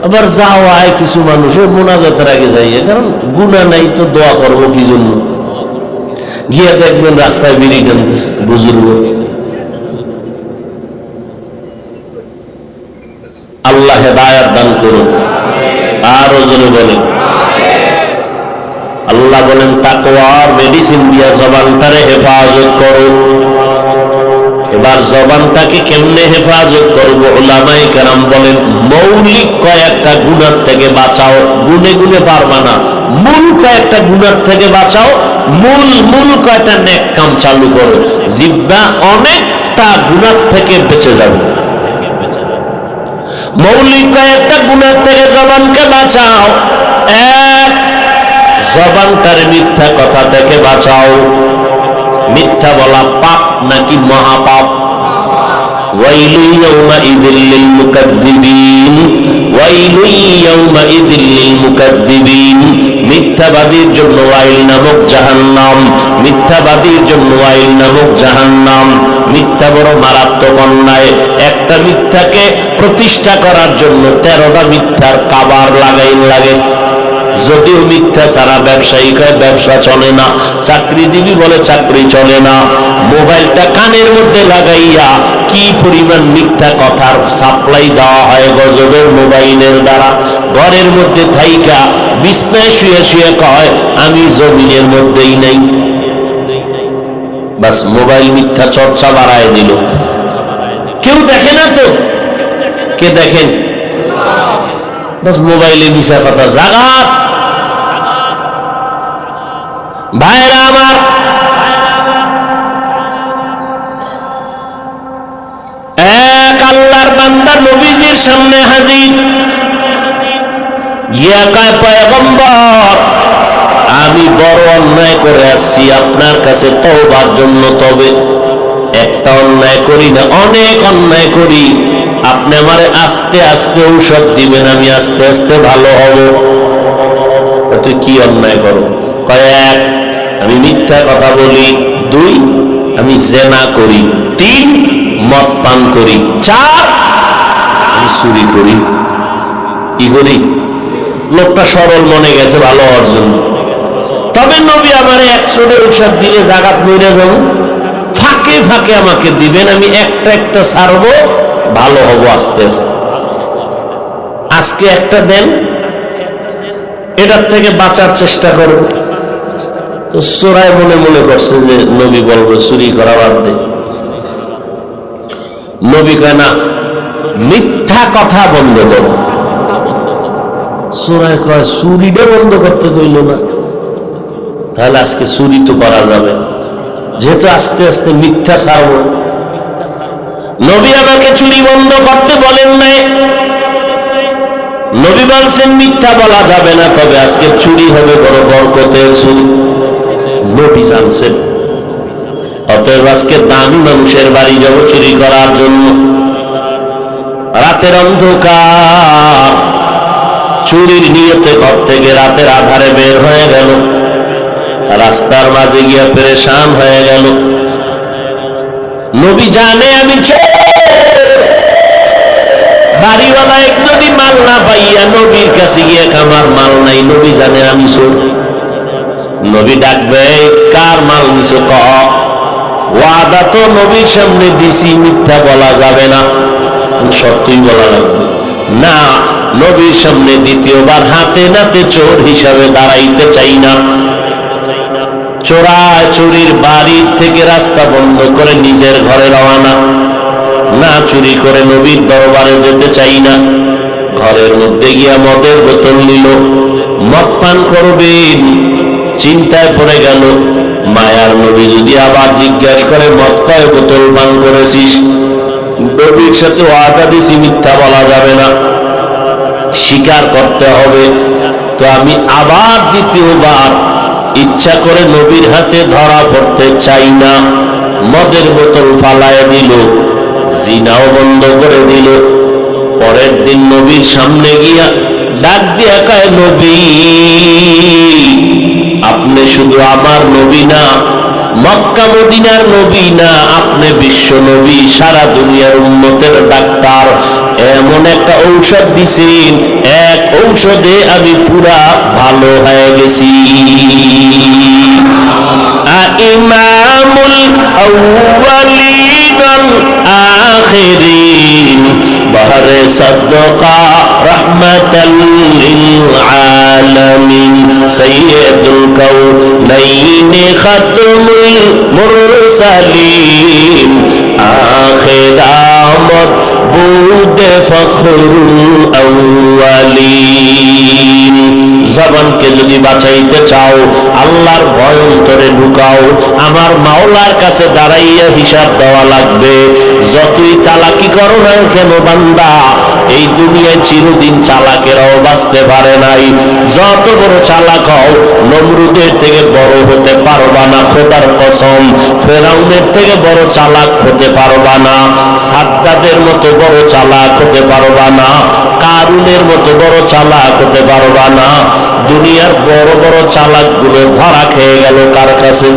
আবার যাও আয় কিছু মানুষের মোনাজাতের আগে যাইয়ে, কারণ গুনাহ নাই তো দোয়া করবো কি জন্য। গিয়ে দেখবেন রাস্তায় বিড়ি টানতেছে বুজুর্গ। আল্লাহ হেদায়েত দান করুন। আরো জোরে বলেন আল্লাহ বলেন তাকওয়ার মেডিসিন দিয়া জবানটারে হেফাজত করো। এবার জবানটাকে কেমনে হেফাজত করবো? উলামায়ে কেরাম বলেন মৌলিক কয়েকটা গুনাহ থেকে বাঁচাও। গুনে গুনে পারবা না, মূল কয়েকটা গুনাহ থেকে বাঁচাও। মূল কয়েকটা নেক কাম চালু করো, জিহ্বা অনেকটা গুনাহ থেকে বেঁচে যাবে। মৌলিক কয়েকটা গুনাহ থেকে জবানকে বাঁচাও। এক, জবানটার মিথ্যা কথা থেকে বাঁচাও। মিথ্যা বলা পাপ নাকি মহাপাপ? ওয়াইলু ইয়াউমাইযিল লিল মুকাজ্জিবিন, ওয়াইলু ইয়াউমাইযিল লিল মুকাজ্জিবিন। মিথ্যাবাদীর জন্য ওয়াইল নামক জাহান্নাম, মিথ্যাবাদীর জন্য ওয়াইল নামক জাহান্নাম। মিথ্যা বড় মারাত্মক অন্যায়। একটা মিথ্যাকে প্রতিষ্ঠা করার জন্য 13টা মিথ্যার কাবার লাগে। যদিও মিথ্যা ছাড়া ব্যবসায়ী কয় ব্যবসা চলে না, চাকরিজীবী বলে চাকরি চলে না। মোবাইলটা কানের মধ্যে লাগাইয়া কি পরিমাণ মিথ্যা কথার সাপ্লাই দেওয়া হয় গজবের মোবাইলের দ্বারা। ঘরের মধ্যে থাইকা বিছনায় শুয়ে শুয়ে কয় আমি জমিনের মধ্যেই নাই। বাস মোবাইল মিথ্যা চর্চা বাড়ায় দিল। কেউ দেখে না তো, কে দেখেন? বাস মোবাইলে মিশা কথা জাগাত। ভাইরা আমার, এক আল্লাহর বান্দা নবীজির সামনে হাজির, গিয়া কয় পয়গম্বর আমি বড় অন্যায় করে আসছি আপনার কাছে তওবার জন্য। তবে একটা অন্যায় করি না, অনেক অন্যায় করি। আপনি আমারে আস্তে আস্তে ঔষধ দিবেন, আমি আস্তে আস্তে ভালো হব। তুই কি অন্যায় করো? কয় এক, আমি মিথ্যা কথা বলি। দুই, আমি জেনা করি। তিন, মদ পান করি। চার, আমি চুরি করি। কি করি? লোকটা সরল মনে গেছে ভালো হওয়ার জন্য। তবে নবী আমারে 100 ঔষধ দিলে জাগাত মরে যাব, ফাঁকে ফাঁকে আমাকে দিবেন, আমি একটা একটা ছাড়বো, ভালো হব আস্তে আস্তে। আজকে একটা দেন, এটার থেকে বাঁচার চেষ্টা করব। তো চোরাই মনে করছে যে নবী বলবে চুরি করা বাদ দে। নবী কয় না, মিথ্যা কথা বন্ধ করো। চোরাই কয় চুরিটা বন্ধ করতে কইল না, তাহলে আজকে চুরি তো করা যাবে, যেহেতু আস্তে আস্তে মিথ্যা ছাড়ব। নবী আমাকে চুরি বন্ধ করতে বলেন নাই, নবী বলছেন মিথ্যা বলা যাবে না, তবে আজকে চুরি হবে বড় বরকতের চুরি। নবী জানছেন। অতএব আজকে দামি মানুষের বাড়ি যাব চুরি করার জন্য। রাতের অন্ধকার, চুরির নিয়তে ঘর থেকে রাতের আধারে বের হয়ে গেল, রাস্তার মাঝে গিয়া পেরেশান হয়ে গেল। নবী জানে আমি চোর। বাড়িওয়ালা যদি মাল না পাইয়া নবীর কাছে গিয়ে আমার মাল নাই, নবী জানে আমি চোর। নবী ডাকবে, কার মাল নিছো? ক ওয়াদা তো নবীর সামনে দিছি, মিথ্যা বলা যাবে না, সত্যই বলা লাগবে না। নবীর সামনে দ্বিতীয়বার হাতে নাতে চোর হিসাবে দাঁড়াইতে চাই না। চোরায় চুরির বাড়ির থেকে রাস্তা বন্ধ করে নিজের ঘরে রওনা না, চুরি করে নবীর দরবারে যেতে চাই না। ঘরের মধ্যে গিয়া মদের বোতল নিল, মদ পান করবেন, চিন্তায় পড়ে গেল। মায়ার নবী যদি আবার জিজ্ঞাসা করে মদ কয় বোতল পান করেছিস? নবীর সাথে ওয়াদা দিছি মিথ্যা বলা যাবে না, স্বীকার করতে হবে। তো আমি আবার দ্বিতীয়বার ইচ্ছা করে নবীর হাতে ধরা পড়তে চাই না। মদের বোতল ফালায় দিল, জিনাও বন্ধ করে দিল। পরের দিন নবীর সামনে গিয়া ডাক দিয়া কয় নবী আপনি শুধু আমার নবী না, মক্কা মদিনার নবী না, আপনি বিশ্ব নবী, সারা দুনিয়ার উম্মতের ডাক্তার। এমন একটা ঔষধ দিছেন, এক ঔষধে আমি পুরা ভালো হয়ে গেছি। ইমামুল আউয়ালিন ওয়াল আখিরিন বাহরে সাদকা রাহমাতাল লিল আলামিন সাইয়্যিদুল কাউনাইন খাতমুল মুরসালিন আখির আমদ বুদে ফখরুল আউয়ালিন। জবানকে যদি বাঁচাইতে চাও, আল্লাহর ভয় অন্তরে ঢুকাও। আমার মাওলার কাছে দাঁড়াইয়া হিসাব দেওয়া লাগবে। যতই চালাকি করো না কেন বান্দা, এই দুনিয়ায় চিরদিন চালাকেরাও বাঁচতে পারে নাই। যত বড় চালাক হও, নমরুদের থেকে বড় হতে পারবা না, খোদার কসম। ফেরাউনের থেকে বড় চালাক হতে পারবা না, সাদ্দাদের মতো বড় চালাক হতে পারবা না, কারুনের মতো বড় চালাক হতে পারবা না। দুনিয়ার বড় বড় চালাক গুলো ধরা খেয়ে গেল কার কাছে?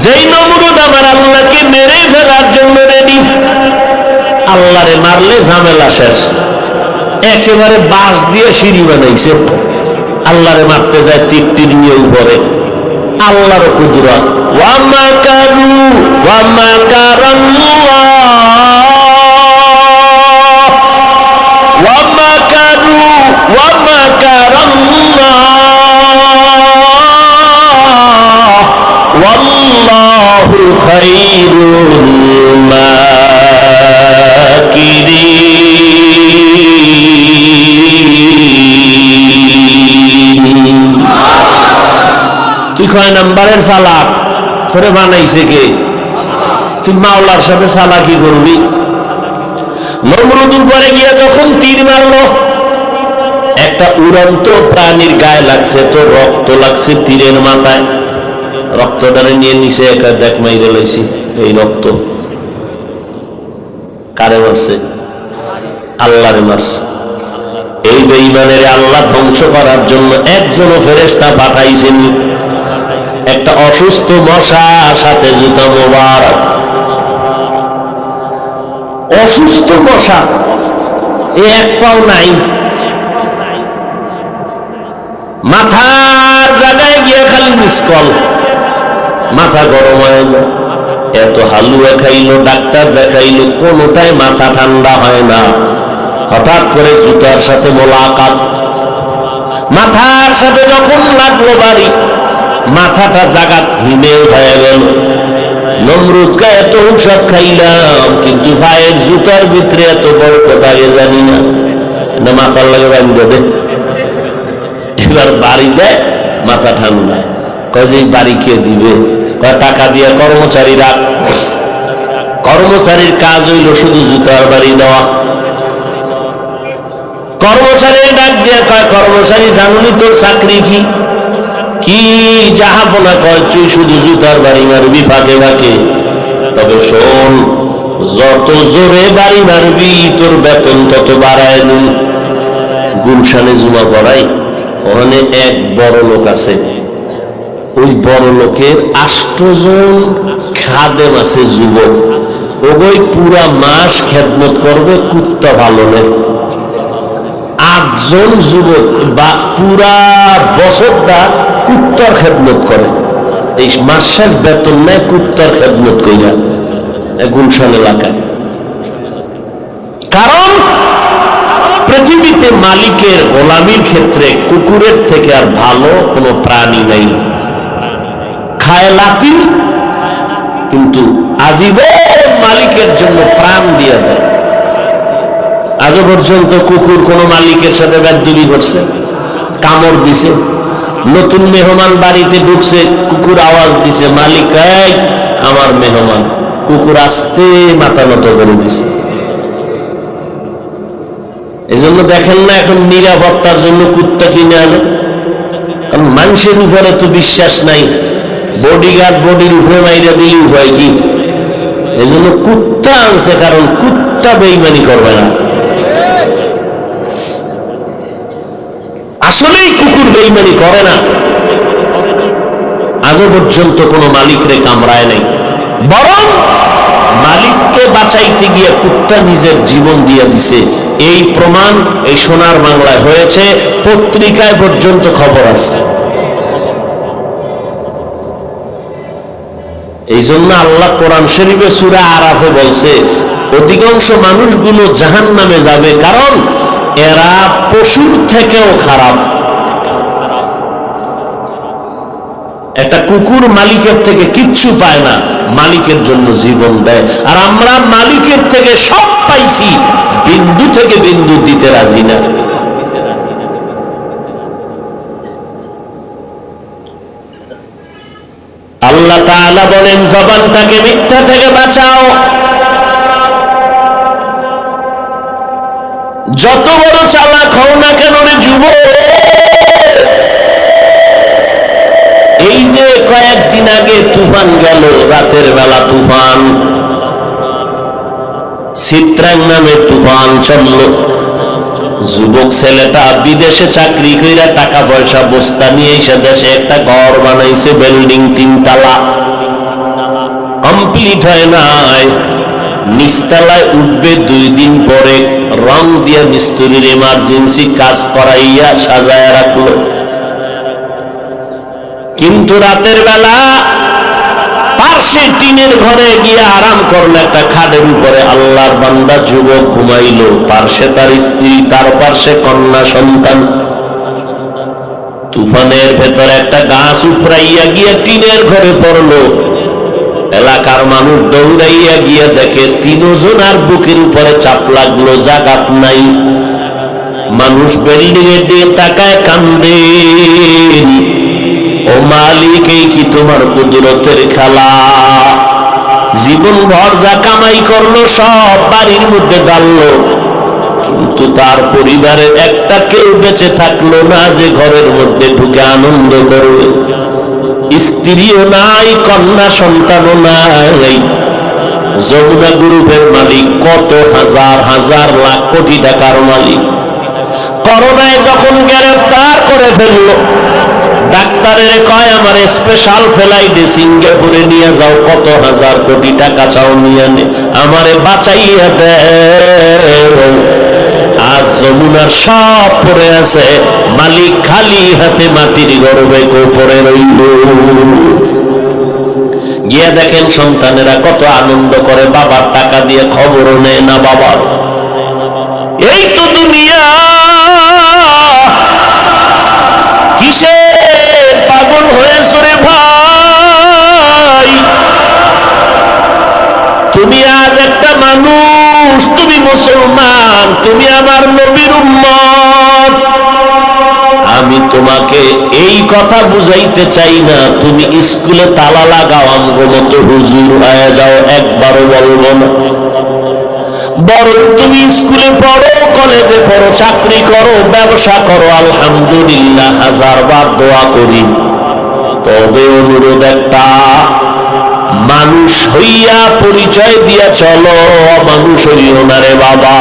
যেই নমরুদ আমার আল্লাহকে মেরে ফেলার জন্য রেডি, আল্লাহরে মারলে ঝামেলা শেষ। একেবারে বাঁশ দিয়ে সিঁড়ি বানাইছে, আল্লাহরে মারতে যায় তীর নিয়ে উপরে। আল্লাহর কুদরত, ওয়া মাকারু ওয়া মাকারাল্লাহ ওয়া মাকারু ওয়া মাকারাল্লাহ ওয়াল্লাহু খায়রুল মাকিরিন। তুই কয় নাম্বারের চালাক? তোরে বানাইছে কে? তুই মাওলার সাথে চালাকি করবি? নমরুদ উপরে গিয়ে যখন তীর মারলো, একটা উড়ন্ত প্রাণীর গায়ে লাগছে, তো রক্ত লাগছে তীরের মাথায়। রক্তটারে নিয়ে নিচে একা দেখ মাইরে লাইছি। এই রক্ত কারে মারছে? আল্লাহরে মারছে। এই বেঈমানের আল্লাহ ধ্বংস করার জন্য একজনও ফেরেশতা পাঠাইছেনি। একটা অসুস্থ মশা, সাথে জুতা মোবারক। অসুস্থ মশা, এক পাও নাই, মাথার জায়গায় গিয়ে খালি মিসকল, মাথা গরম হয়ে যায়। এত হালুয়া খাইলো, ডাক্তার দেখাইলো, কোনোটাই মাথা ঠান্ডা হয় না। হঠাৎ করে জুতার সাথে মোলাকাত, মাথার সাথে যখন লাগলো বাড়ি, মাথাটা জায়গা হিমেল হয়ে গেল। নমরুদকে এত ঔষধ খাইলাম, কিন্তু ভাইয়ের জুতার ভিতরে এত বড় কথা আগে জানি না, মাথার লাগে বান্ধে দে। এবার বাড়ি দেয়, মাথা ঠান্ডা। কয় যে বাড়ি কে দিবে? কয় টাকা দিয়ে কর্মচারী রাখ। কর্মচারীর কাজ হইল শুধু জুতার বাড়ি দেওয়া। কর্মচারীর ডাক দিয়ে কয়, কর্মচারী জানুনি তোর চাকরি কি? কি জাহাপনা? কয় তুই শুধু জুতার বাড়ি মারবি ফাঁকে ফাঁকে। তবে শোন, যত জোরে বাড়ি মারবি তোর বেতন তত বাড়ায় নি। গুলশানে জুমা পড়াই, ওখানে এক বড় লোক আছে। ওই বড় লোকের 8 জন খাদেম আছে, যুবক। ওই পুরা মাস খেদমত করবে কুত্তা পালনের। 8 জন যুবক বা পুরা বছরটা কুত্তার খেদমত করে। এই মাসের বেতন নেয় কুত্তার খেদমত কইরা গুলশান এলাকায়। কারণ পৃথিবীতে মালিকের গোলামির ক্ষেত্রে কুকুরের থেকে আর ভালো কোনো প্রাণী নেই। খায় লাথি, কিন্তু আজীবন মালিকের জন্য প্রাণ দিয়ে দেয়। আজও পর্যন্ত কুকুর কোন মালিকের সাথে বেয়াদবি করছে? কামড় দিছে? নতুন মেহমান বাড়িতে ঢুকছে, কুকুর আওয়াজ দিছে, মালিক এই আমার মেহমান। কুকুর আসতে মাথা নত করে দিছে। এই জন্য দেখেন না, এখন নিরাপত্তার জন্য কুত্তা কিনে আনে। কারণ মানুষের উপরে তো বিশ্বাস নাই, বডিগার্ড বডির উপরে মাইরা দিলে উপায় কি? এই জন্য কুত্তা আনছে, কারণ কুত্তা বেইমানি করবে না। আসলেই কুকুর বেইমানি করে না। আজও পর্যন্ত কোনো মালিকরে কামড়ায় নাই, বরং মালিককে বাঁচাইতে গিয়ে কুত্তা নিজের জীবন দিয়ে দিছে। এই প্রমাণ এই সোনার বাংলায় হয়েছে, পত্রিকায় পর্যন্ত খবর আসছে। এই জন্য আল্লাহ কোরআন শরীফে সূরা আরাফে বলছে, অধিকাংশ মানুষগুলো জাহান্নামে যাবে, কারণ এরা পশুর থেকেও খারাপ। একটা কুকুর মালিকের থেকে কিচ্ছু পায় না, মালিকের জন্য জীবন দেয়। আর আমরা মালিকের থেকে সব পাইছি, বিন্দু থেকে বিন্দু দিতে রাজি না। আল্লাহ তাআলা বলেন, জবানটাকে মিথ্যা থেকে বাঁচাও। যত বড় চালাক হও না কেন রে যুবক, এই যে কয়েকদিন আগে তুফান গেল, রাতের বেলা তুফান, চিত্রাং নামে তুফান চলল। যুবক ছেলেটা বিদেশে চাকরি কইরা টাকা পয়সা বস্তা নিয়ে এসে দেশে একটা ঘর বানাইছে, বিল্ডিং 3 তলা, কমপ্লিট হয় নাই। নিচতলায় উঠবে 2 দিন পরে রং দিয়ে মিস্ত্রির এমার্জেন্সি কাজ করাইয়া সাজায় রাখলো। কিন্তু রাতের বেলা পার্শ্বে টিনের ঘরে গিয়ে আরাম করলো একটা খাটের উপরে। আল্লাহর বান্দা যুবক ঘুমাইলো, পার্শ্বে তার স্ত্রী, তার পার্শ্বে কন্যা সন্তান। তুফানের ভেতরে একটা গাছ উপড়াইয়া গিয়ে টিনের ঘরে পড়লো। এলাকার মানুষ দৌড়াইয়া গিয়ে দেখে 3 জনার বুকের উপরে চাপ লাগলো, জাগাত নাই। মানুষ বিল্ডিং এর দিকে তাকায় কান্দে, ও মালিক, এই কি তোমার কুদরতের খেলা? জীবন ভর যা কামাই করলো সব বাড়ির মধ্যে ডাললো, কিন্তু তার পরিবারের একটা কেউ বেঁচে থাকলো না যে ঘরের মধ্যে ঢুকে আনন্দ করবে। স্ত্রীও নাই, কন্যা সন্তানও নাই। যমুনা গ্রুপের মালিক কত হাজার হাজার লাখ কোটি টাকার মালিক, করোনায় যখন গ্রেফতার করে ফেললো, ডাক্তারের কয় আমার স্পেশাল ফ্লাইটে সিঙ্গাপুরে নিয়ে যাও, কত হাজার কোটি টাকা চাও নিয়ে নে, আমারে বাঁচাইয়া দেও। আজ যমুনার সব পড়ে আছে, মালিক খালি হাতে মাটির গর্বে পড়ে রইল। গিয়া দেখেন সন্তানেরা কত আনন্দ করে, বাবার টাকা দিয়ে খবরও নেয় না বাবার। এই তো দুনিয়া, কিসের পাগল হয়েছে রে ভাই? তুমি আজ একটা মানুষ, তুমি মুসলমান, তুমি আমার নবীর উম্মত। আমি তোমাকে এই কথা বুঝাইতে চাই না, তুমি স্কুলে তালা লাগাও, আমগো মতো হুজুর হয়ে যাও, একবারও বলবো না। বরং তুমি স্কুলে পড়ো, কলেজে পড়ো, চাকরি করো, ব্যবসা করো, আলহামদুলিল্লাহ, 1000 বার দোয়া করি। তবে অনুরোধ একটা, মানুষ হইয়া পরিচয় দিয়া চলো, মানুষ হইও না রে বাবা।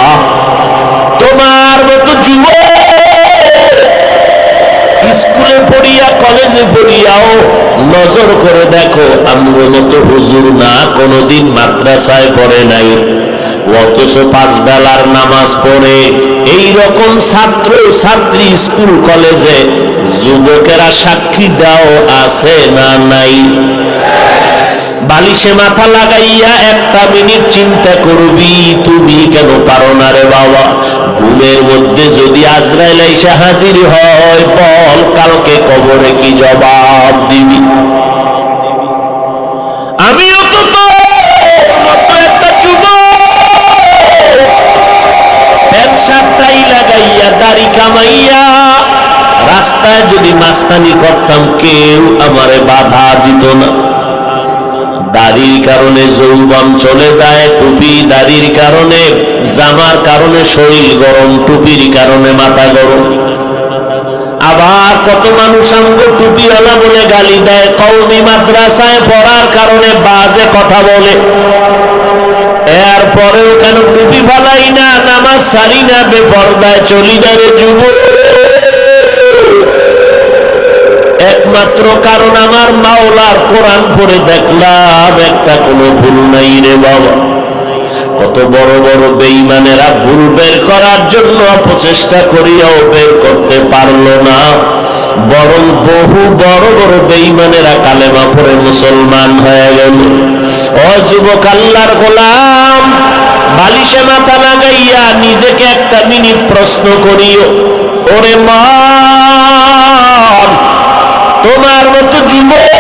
তোমার মতো যুবক স্কুলে পড়িয়া কলেজে পড়িয়াও নজর করে দেখো, আমগো মতো হুজুর না, কোনদিন মাদ্রাসায় পড়ে নাই, অথচ 5 বেলার নামাজ পড়ে। এই রকম ছাত্র ছাত্রী স্কুল কলেজে যুবকেরা সাক্ষী দাও আছে না নাই? বালিশে মাথা লাগাইয়া 1 মিনিট চিন্তা করবি, তুমি কেন পারো না রে বাবা? ঘুমের মধ্যে যদি আজরাইল এসে হাজির হয়, বল কালকে কবরে কি জবাব দিবি? আমিও তো একটা যুবক, প্যান্ট শার্টটাই লাগাইয়া দাড়ি কামাইয়া রাস্তায় যদি মাস্তানি করতাম, কেউ আমারে বাধা দিত না। দাড়ির কারণে যৌবন চলে যায়, টুপি দাড়ির কারণে, জামার কারণে শরীর গরম, টুপির কারণে মাথা গরম। আবার কত মানুষ আমগো টুপিওয়ালা বলে গালি দেয়, কওমি মাদ্রাসায় পড়ার কারণে বাজে কথা বলে। এরপরেও কেন টুপি ফালাই না, নামাজ সারি না, বেপরদায় চলি না রে যুবক? একমাত্র কারণ আমার মাওলার কোরআন পড়ে দেখলাম একটা কোনো ভুল নাই রে বাবা। কত বড় বড় বেঈমানেরা ভুল বের করার জন্য অপচেষ্টা করিয়াও বের করতে পারলো না, বরং বহু বড় বড় বেঈমানেরা কালেমা পড়ে মুসলমান হয়ে গেল। ও যুবক, আল্লাহর গোলাম, বালিশে মাথা লাগাইয়া নিজেকে 1 মিনিট প্রশ্ন করিও, ওরে মান, তোমার মতো যুবক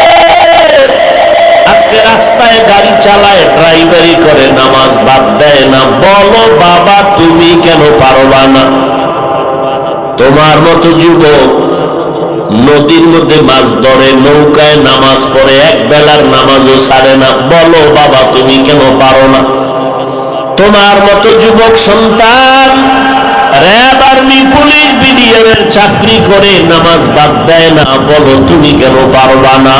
আজকে রাস্তায় গাড়ি চালায়, ড্রাইভারি করে, নামাজ বাদ দেয় না, বলো বাবা তুমি কেন পারবা না? তোমার মতো যুবক নদীর মধ্যে মাছ ধরে, নৌকায় নামাজ পড়ে, 1 বেলার নামাজও ছাড়ে না, বলো বাবা তুমি কেন পারো না? তোমার মতো যুবক সন্তান র‍্যাব, আর্মি, পুলিশ, বিডিআরের চাকরি করে, নামাজ বাদ দেয় না, বলো তুমি কেন পারবা না?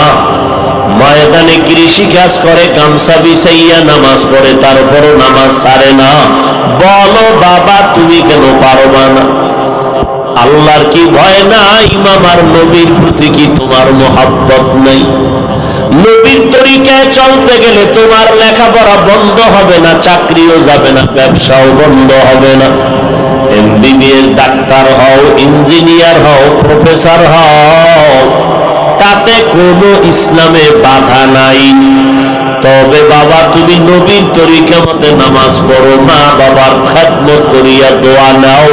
ময়দানে কৃষি কাজ করে, গামছা বিছাইয়া নামাজ পড়ে, তারপরও নামাজ ছাড়ে না, বলো বাবা তুমি কেন পারবা না? আল্লাহর কি ভয় নাই? ইমাম আর নবীর প্রতি কি তোমার মোহাব্বত নাই? নবীর তরিকায় চলতে গেলে তোমার লেখাপড়া বন্ধ হবে না, চাকরিও যাবে না, ব্যবসাও বন্ধ হবে না। এমবিবিএস ডাক্তার হও, ইঞ্জিনিয়ার হও, প্রফেসর হও, তাতে কোনো ইসলামে বাধা নাই। তবে বাবা তুমি নবীর তরিকা মতে নামাজ পড়ো, মা বাবার খেদমত করিয়া দোয়া নাও,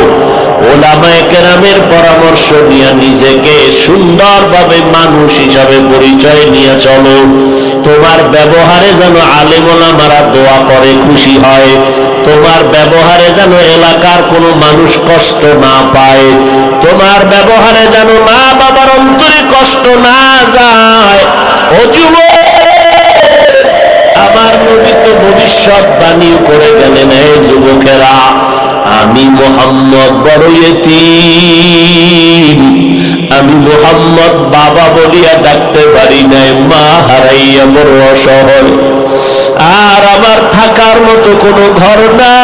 ওলামায়ে কেরামের পরামর্শ নিয়ে নিজেকে সুন্দরভাবে মানুষ হিসাবে পরিচয় নিয়ে চলো। তোমার ব্যবহারে যেন আলেম ওলামারা দোয়া করে, খুশি হয়। তোমার ব্যবহারে যেন এলাকার কোনো মানুষ কষ্ট না পায়। তোমার ব্যবহারে যেন মা বাবার অন্তরে কষ্ট না যায়। ও যুবক, আমার নবী তো ভবিষ্যৎবাণী করে গেলেন, এই যুবকেরা আমি মুহাম্মদ বড় ইতিম, আমি মুহাম্মদ বাবা বলিয়া ডাকতে পারি নাই, মা হারাইয়া বড় অসহায়, আর আমার থাকার মতো কোনো ঘর না।